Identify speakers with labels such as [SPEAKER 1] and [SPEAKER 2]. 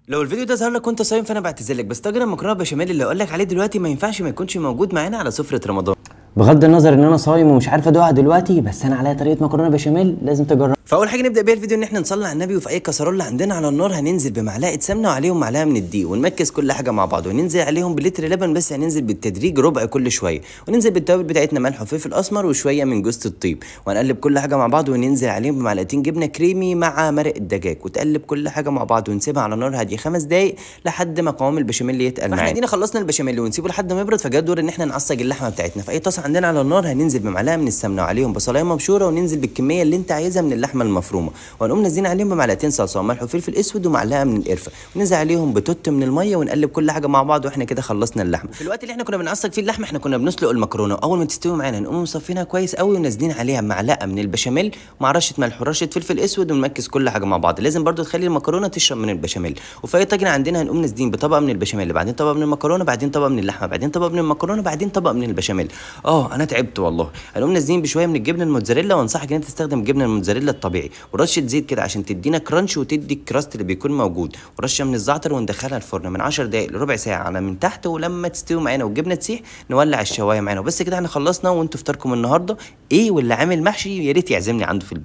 [SPEAKER 1] لو الفيديو ده ظهر لك وانت صايم فانا بعتذر لك، بس طاجن المكرونه بشاميل اللي اقول لك عليه دلوقتي ما ينفعش ما يكونش موجود معانا على سفره رمضان.
[SPEAKER 2] بغض النظر ان انا صايم ومش عارف ادوقها دلوقتي، بس انا عليا طريقه مكرونه بشاميل لازم تجربها.
[SPEAKER 1] فاول حاجه نبدا بيها الفيديو ان احنا نصلي على النبي، وفي اي كسرونه عندنا على النار هننزل بمعلقه سمنه وعليهم معلقه من الدقيق، ونمكس كل حاجه مع بعض، وننزل عليهم بلتر لبن، بس هننزل بالتدريج ربع كل شويه، وننزل بالتوابل بتاعتنا ملح وفلفل اسمر وشويه من جوز الطيب، وهنقلب كل حاجه مع بعض، وننزل عليهم بمعلقتين جبنه كريمي مع مرق الدجاج، وتقلب كل حاجه مع بعض ونسيبها على نار هاديه 5 دقائق لحد ما قوام البشاميل يتقل معانا. احنا خلصنا البشاميل ونسيبه لحد ما يبرد، فجاء دور ان احنا نعصج اللحمه بتاعتنا. في اي طاسه عندنا على النار هننزل بمعلقه من السمنه وعليهم بصلايه مبشوره، وننزل بالكميه اللي انت عايزها من اللحمه المفرومه، وهنقوم نازلين عليهم بمعلقتين صلصه وملح وفلفل اسود ومعلقه من القرفه، وننزل عليهم بتوت من الميه، ونقلب كل حاجه مع بعض، واحنا كده خلصنا اللحمه. في الوقت اللي احنا كنا بنعصج فيه اللحمه احنا كنا بنسلق المكرونه، اول ما تستوي معانا نقوم مصفينها كويس قوي، ونازلين عليها معلقه من البشاميل مع رشه ملح ورشه فلفل اسود، ونمكس كل حاجه مع بعض. لازم برده تخلي المكرونه تشرب من البشاميل. وفي اي طاجن عندنا هنقوم نازلين بطبقه من البشاميل، بعدين طبقه من المكرونه، بعدين طبقه من اللحمه، بعدين طبقه من المكرونه، بعدين طبقه من البشاميل. انا تعبت والله. هنقوم نازلين بشويه من الجبنه الموتزاريلا، وانصحك ان انت تستخدم الجبنه الموتزاريلا الطبيعي، ورشه زيت كده عشان تدينا كرانش وتدي الكراست اللي بيكون موجود، ورشه من الزعتر، وندخلها الفرن من 10 دقائق لربع ساعه على من تحت، ولما تستوي معانا والجبنه تسيح نولع الشوايه معانا. وبس كده احنا خلصنا، وانتوا فطاركم النهارده ايه؟ واللي عامل محشي يا ريت يعزمني عنده في البيت.